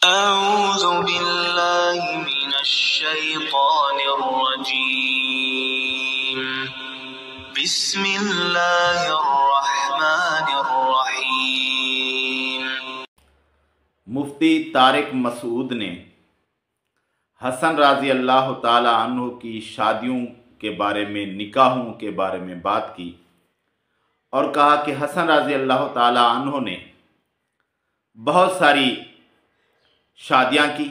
أعوذ بالله من الشيطان الرجيم بسم الله الرحمن الرحیم۔ مفتی طارق مسعود نے حسن رضی اللہ تعالی عنہ کی شادیوں کے بارے میں، نکاحوں کے بارے میں بات کی اور کہا کہ حسن رضی اللہ تعالی عنہ نے بہت ساری شادیاں کی،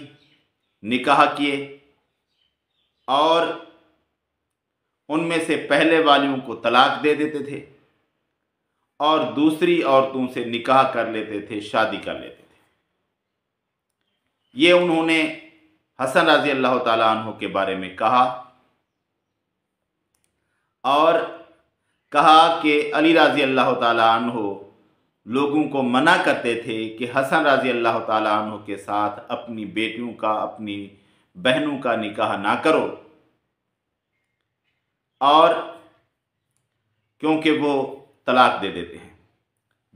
نکاح کیے، اور ان میں سے پہلے والیوں کو طلاق دے دیتے تھے اور دوسری عورتوں سے نکاح کر لیتے تھے، شادی کر لیتے تھے۔ یہ انہوں نے حسن رضی اللہ تعالیٰ عنہ کے بارے میں کہا، اور کہا کہ علی رضی اللہ تعالیٰ عنہ لوگوں کو منع کرتے تھے کہ حسن رضی اللہ تعالیٰ عنہ کے ساتھ اپنی بیٹیوں کا، اپنی بہنوں کا نکاح نہ کرو، اور کیونکہ وہ طلاق دے دیتے ہیں۔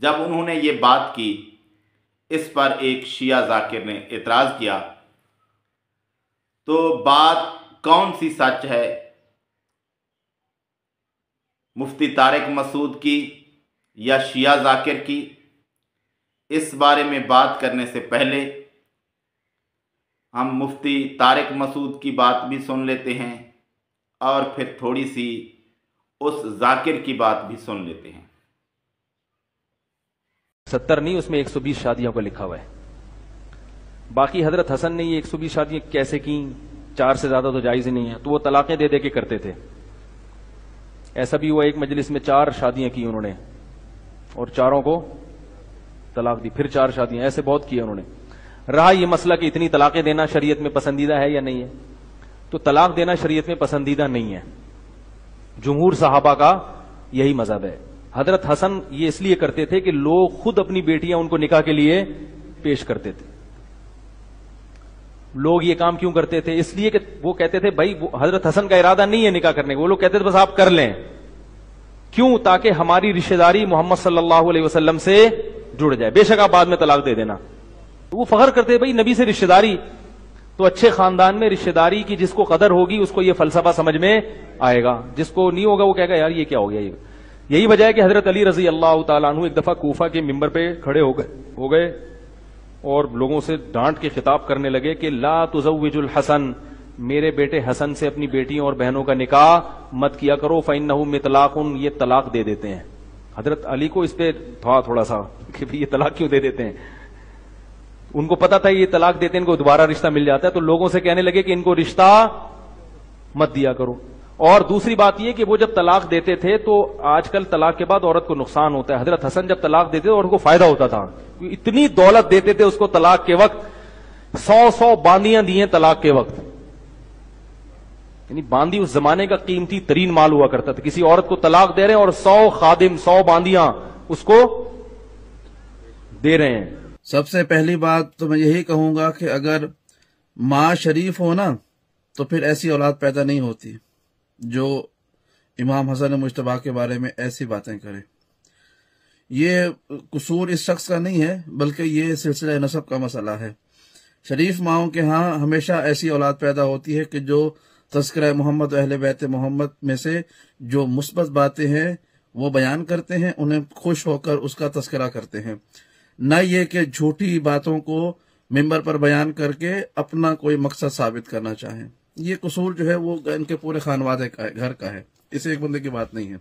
جب انہوں نے یہ بات کی، اس پر ایک شیعہ ذاکر نے اعتراض کیا، تو بات کون سی سچ ہے، مفتی طارق مسعود کی یا شیعہ ذاکر کی؟ اس بارے میں بات کرنے سے پہلے ہم مفتی طارق مسعود کی بات بھی سن لیتے ہیں اور پھر تھوڑی سی اس ذاکر کی بات بھی سن لیتے ہیں۔ 70 نہیں، اس میں 120 شادیوں کو لکھا ہوا ہے۔ باقی حضرت حسن نے یہ 120 شادیاں کیسے کی؟ 4 سے زیادہ تو جائز ہی نہیں ہے، تو وہ طلاقیں دے دے کے کرتے تھے۔ ایسا بھی ہوا ایک مجلس میں 4 شادیاں کی انہوں نے اور چاروں کو طلاق دی، پھر 4 شادیاں، ایسے بہت کیا انہوں نے۔ رہا یہ مسئلہ کہ اتنی طلاقیں دینا شریعت میں پسندیدہ ہے یا نہیں ہے، تو طلاق دینا شریعت میں پسندیدہ نہیں ہے۔ جمہور صحابہ کا یہی مذہب ہے۔ حضرت حسن یہ اس لیے کرتے تھے کہ لوگ خود اپنی بیٹیاں ان کو نکاح کے لیے پیش کرتے تھے۔ لوگ یہ کام کیوں کرتے تھے؟ اس لیے کہ وہ کہتے تھے بھائی حضرت حسن کا ارادہ نہیں ہے نکاح کرنے کا، وہ لوگ کہتے تھے بس آپ کر لیں۔ کیوں؟ تاکہ ہماری رشتہ داری محمد صلی اللہ علیہ وسلم سے جڑ جائے، بے شک آپ بعد میں طلاق دے دینا۔ وہ فخر کرتے بھائی نبی سے رشتہ داری، تو اچھے خاندان میں رشتہ داری کی جس کو قدر ہوگی اس کو یہ فلسفہ سمجھ میں آئے گا، جس کو نہیں ہوگا وہ کہے گا یار یہ کیا ہو گیا۔ یہی وجہ ہے کہ حضرت علی رضی اللہ تعالیٰ عنہ ایک دفعہ کوفہ کے ممبر پہ کھڑے ہو گئے اور لوگوں سے ڈانٹ کے خطاب کرنے لگے کہ لا تزوج الحسن، میرے بیٹے حسن سے اپنی بیٹیوں اور بہنوں کا نکاح مت کیا کرو، فإنہ مطلاق، یہ طلاق دے دیتے ہیں۔ حضرت علی کو اس پہ تھوڑا سا کہ یہ طلاق کیوں دے دیتے ہیں، ان کو پتا تھا یہ طلاق دیتے ہیں ان کو دوبارہ رشتہ مل جاتا ہے، تو لوگوں سے کہنے لگے کہ ان کو رشتہ مت دیا کرو۔ اور دوسری بات یہ کہ وہ جب طلاق دیتے تھے تو آج کل طلاق کے بعد عورت کو نقصان ہوتا ہے، حضرت حسن جب طلاق دیتے تھے عورت کو فائدہ ہوتا تھا، اتنی دولت دیتے تھے اس کو طلاق کے وقت، 100 باندیاں دیے طلاق کے وقت، یعنی باندی اس زمانے کا قیمتی ترین مال ہوا کرتا تھا۔ کسی عورت کو طلاق دے رہے ہیں اور 100 خادم، 100 باندیاں اس کو دے رہے ہیں۔ سب سے پہلی بات تو میں یہی کہوں گا کہ اگر ماں شریف ہو نا تو پھر ایسی اولاد پیدا نہیں ہوتی جو امام حسن مجتبیٰ کے بارے میں ایسی باتیں کرے۔ یہ قصور اس شخص کا نہیں ہے بلکہ یہ سلسلہ نسب کا مسئلہ ہے۔ شریف ماؤں کے ہاں ہمیشہ ایسی اولاد پیدا ہوتی ہے کہ جو تذکرہ محمد و اہل بیت محمد میں سے جو مثبت باتیں ہیں وہ بیان کرتے ہیں، انہیں خوش ہو کر اس کا تذکرہ کرتے ہیں، نہ یہ کہ جھوٹی باتوں کو ممبر پر بیان کر کے اپنا کوئی مقصد ثابت کرنا چاہیں۔ یہ قصور جو ہے وہ ان کے پورے خانوادے کا ہے، گھر کا ہے، اس ایک بندے کی بات نہیں ہے۔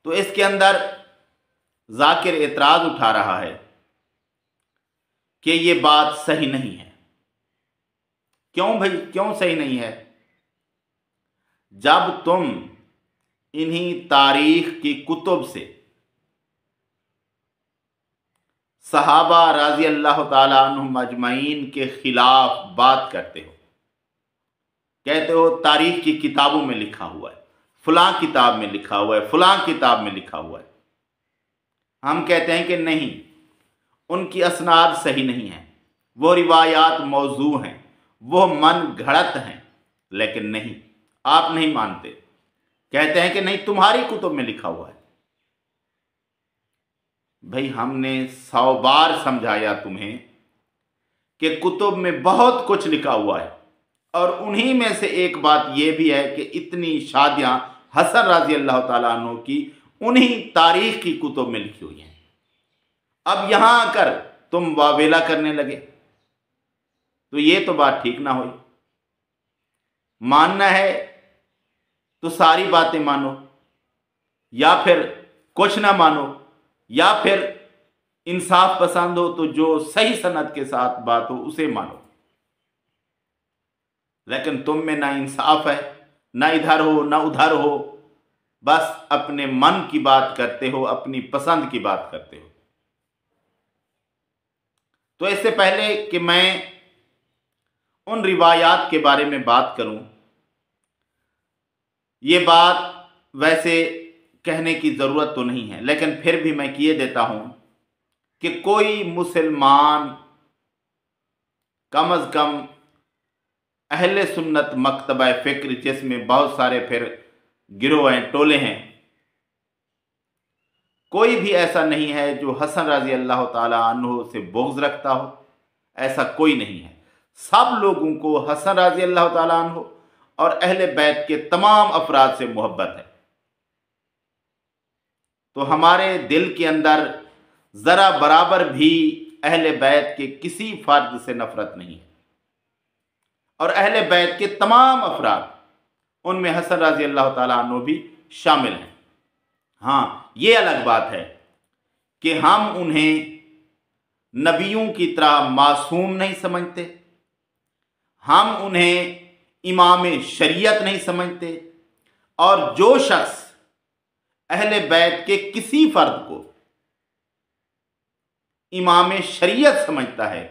تو اس کے اندر ذاکر اعتراض اٹھا رہا ہے کہ یہ بات صحیح نہیں ہے۔ کیوں بھائی، کیوں صحیح نہیں ہے؟ جب تم انہی تاریخ کی کتب سے صحابہ رضی اللہ تعالیٰ عنہم اجمعین کے خلاف بات کرتے ہو، کہتے ہو تاریخ کی کتابوں میں لکھا ہوا ہے، فلاں کتاب میں لکھا ہوا ہے، فلاں کتاب میں لکھا ہوا ہے، ہم کہتے ہیں کہ نہیں، ان کی اسناد صحیح نہیں ہیں، وہ روایات موضوع ہیں، وہ من گھڑت ہیں، لیکن نہیں، آپ نہیں مانتے، کہتے ہیں کہ نہیں تمہاری کتب میں لکھا ہوا ہے۔ भाई हमने 100 बार समझाया तुम्हें कि कुतुब में बहुत कुछ लिखा हुआ है, और उन्हीं में से एक बात यह भी है कि इतनी शादियां हसन रज़ी अल्लाह ताला अन्हु की उन्हीं तारीख की कुतुब में लिखी हुई हैं। अब यहां आकर तुम वावेला करने लगे तो ये तो बात ठीक ना हुई। मानना है तो सारी बातें मानो, या फिर कुछ ना मानो, या फिर इंसाफ पसंद हो तो जो सही सनद के साथ बात हो उसे मानो। लेकिन तुम में ना इंसाफ है, ना इधर हो ना उधर हो, बस अपने मन की बात करते हो, अपनी पसंद की बात करते हो। तो इससे पहले कि मैं उन रिवायात के बारे में बात करूं, ये बात वैसे कहने की ज़रूरत तो नहीं है, लेकिन फिर भी मैं किए देता हूं कि कोई मुसलमान कम अज़ कम अहले सुन्नत मकतबा फ़िक्र, जिसमें बहुत सारे फिर गिरोह हैं, टोले हैं, कोई भी ऐसा नहीं है जो हसन रज़ी अल्लाह ताला अन्हु से बुग़्ज़ रखता हो। ऐसा कोई नहीं है। सब लोगों को हसन रज़ी अल्लाह ताला अन्हु और अहले बैत के तमाम अफराद से मोहब्बत है। तो हमारे दिल के अंदर ज़रा बराबर भी अहले बैत के किसी फ़र्द से नफ़रत नहीं है, और अहले बैत के तमाम अफराद, उनमें हसन रज़ी अल्लाह ताला अन्हु भी शामिल हैं। हाँ, ये अलग बात है कि हम उन्हें नबियों की तरह मासूम नहीं समझते, हम उन्हें इमाम शरीयत नहीं समझते, और जो शख्स अहले बैत के किसी फर्द को इमाम शरीयत समझता है,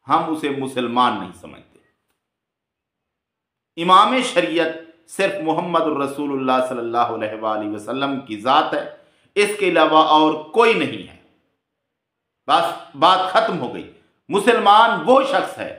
हम उसे मुसलमान नहीं समझते। इमाम शरीयत सिर्फ मोहम्मद रसूलुल्लाह सल्लल्लाहु अलैहि वसल्लम की ज़ात है, इसके अलावा और कोई नहीं है। बस बात ख़त्म हो गई। मुसलमान वो शख्स है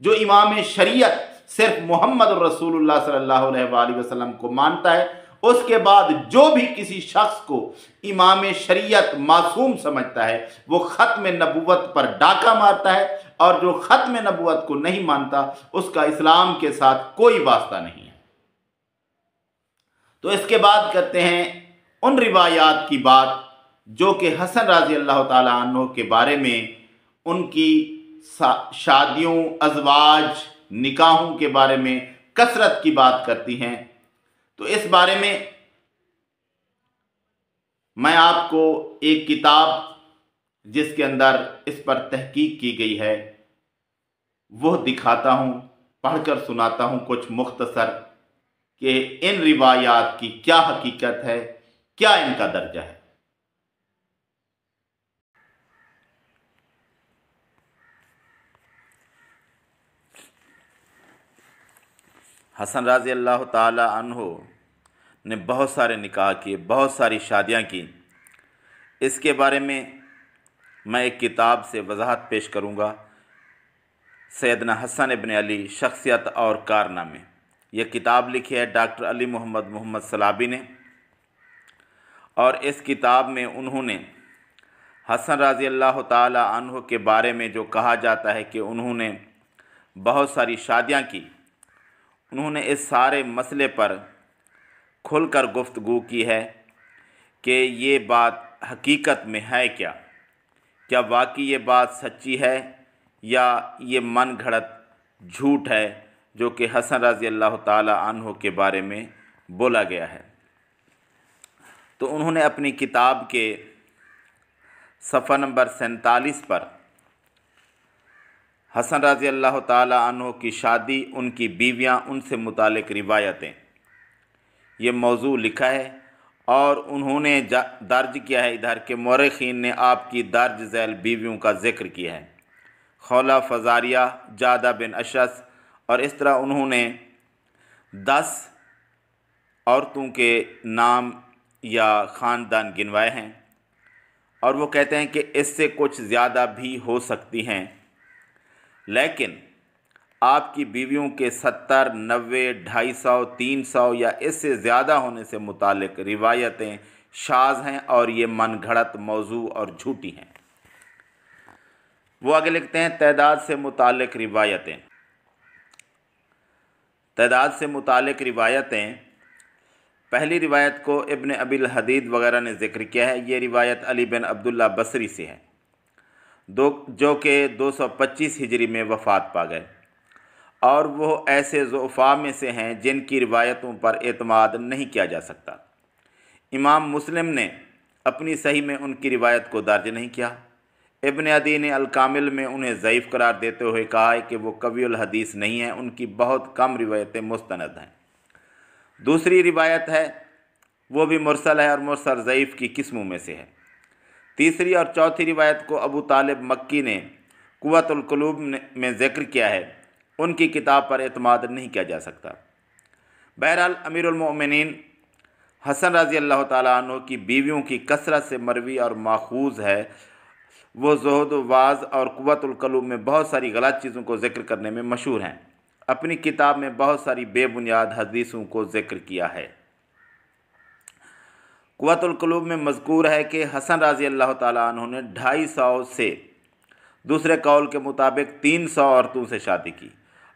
जो इमाम शरीयत सिर्फ मोहम्मद रसूलुल्लाह सल्लल्लाहु अलैहि वसल्लम को मानता है। उसके बाद जो भी किसी शख्स को इमाम शरीयत मासूम समझता है, वो ख़त्म नबुव्वत पर डाका मारता है, और जो ख़त्म नबुव्वत को नहीं मानता उसका इस्लाम के साथ कोई वास्ता नहीं है। तो इसके बाद करते हैं उन रिवायात की बात जो कि हसन रज़ी अल्लाह ताला अन्हु के बारे में, उनकी शादियों, अज़वाज, निकाहों के बारे में कसरत की बात करती हैं। तो इस बारे में मैं आपको एक किताब जिसके अंदर इस पर तहकीक की गई है वो दिखाता हूँ, पढ़कर सुनाता हूँ कुछ मुख्तसर, कि इन रिवायात की क्या हकीकत है, क्या इनका दर्जा है। हसन रज़ी अल्लाह ताला अन्हु ने बहुत सारे निकाह किए, बहुत सारी शादियां की। इसके बारे में मैं एक किताब से वजाहत पेश करूंगा, सैयदना हसन इब्न अली, शख्सियत और कारनामे। यह किताब लिखी है डॉक्टर अली मोहम्मद सलाबी ने, और इस किताब में उन्होंने हसन रज़ी अल्लाह ताला अन्हु के बारे में जो कहा जाता है कि उन्होंने बहुत सारी शादियां की, उन्होंने इस सारे मसले पर खुलकर गुफ्तगू की है कि ये बात हकीकत में है क्या वाकई ये बात सच्ची है या ये मन घड़त झूठ है जो कि हसन रज़ी अल्लाह ताला अन्हु के बारे में बोला गया है। तो उन्होंने अपनी किताब के सफ़ा नंबर 47 पर हसन रज़ी अल्लाह ताला अन्हु की शादी, उनकी बीवियां, उनसे मुतालिक रिवायतें, ये मौजू लिखा है, और उन्होंने दर्ज किया है इधर के मौरख़ीन ने आपकी दर्ज झैल बीवियों का ज़िक्र किया है, खौला, फ़ज़ारिया, जादा बिन अशस, और इस तरह उन्होंने 10 औरतों के नाम या ख़ानदान गिनवाए हैं, और वो कहते हैं कि इससे कुछ ज़्यादा भी हो सकती हैं, लेकिन आपकी बीवियों के 70, 90, 250, 300 या इससे ज़्यादा होने से मुतालिक रिवायतें शाज हैं और ये मन घड़त मौजू और झूठी हैं। वो आगे लिखते हैं तइदाद से मुतालिक रिवायतें। तइदाद से मुतालिक रिवायतें, पहली रिवायत को इब्न अबिल हदीद वगैरह ने ज़िक्र किया है। ये रिवायत अली बिन अब्दुल्ला बसरी से है जो कि 225 हिजरी में वफ़ात पा गए, और वो ऐसे ज़ुअफ़ा में से हैं जिनकी रिवायतों पर एतमाद नहीं किया जा सकता। इमाम मुस्लिम ने अपनी सही में उनकी रिवायत को दर्ज नहीं किया। इब्न अदी ने अल-कामिल में उन्हें ज़ईफ़ करार देते हुए कहा है कि वो कवियुल हदीस नहीं हैं, उनकी बहुत कम रिवायतें मुस्तनद हैं। दूसरी रिवायत है वो भी मुरसल है और मुरसल ज़ईफ़ की किस्मों में से है। तीसरी और चौथी रिवायत को अबू तालिब मक्की ने कुव्वतुल कुलूब में ज़िक्र किया है, उनकी किताब पर एतमाद नहीं किया जा सकता। बहरहाल अमीरुल मोमिनीन हसन रज़ी अल्लाह ताला अन्हु की बीवियों की कसरत से मरवी और माखूज़ है। वो ज़ुहद, वाज़ और कुव्वतुल कुलूब में बहुत सारी गलत चीज़ों को ज़िक्र करने में मशहूर हैं। अपनी किताब में बहुत सारी बेबुनियाद हदीसों को ज़िक्र किया है। कुव्वतुल कुलूब में मज़कूर है कि हसन रज़ी अल्लाह ताला अन्हु ने 250 से, दूसरे कौल के मुताबिक 300 औरतों से शादी की,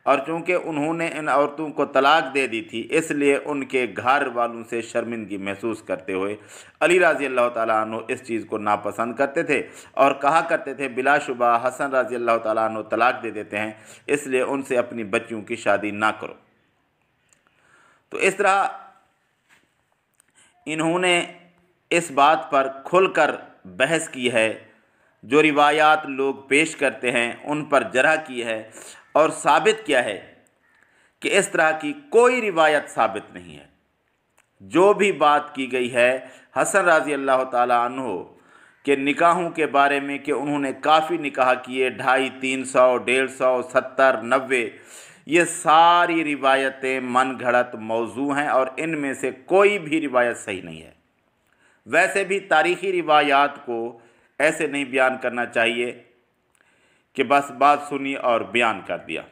और चूँकि उन्होंने इन औरतों को तलाक दे दी थी इसलिए उनके घर वालों से शर्मिंदगी महसूस करते हुए अली रज़ी अल्लाह ताला अन्हु इस चीज़ को नापसंद करते थे और कहा करते थे बिलाशुबा हसन रज़ी अल्लाह ताला अन्हु तलाक दे देते हैं, इसलिए उनसे अपनी बच्चियों की शादी ना करो। तो इस तरह इन्होंने इस बात पर खुलकर बहस की है, जो रिवायात लोग पेश करते हैं उन पर जरह की है और साबित किया है कि इस तरह की कोई रिवायत साबित नहीं है। जो भी बात की गई है हसन रज़ी अल्लाह ताला अन्हु के निकाहों के बारे में कि उन्होंने काफ़ी निकाह किए, 250, 300, 150, 70, 90, ये सारी रिवायतें मन घड़त मौजू हैं और इनमें से कोई भी रिवायत सही नहीं है। वैसे भी तारीख़ी रिवायात को ऐसे नहीं बयान करना चाहिए कि बस बात सुनी और बयान कर दिया।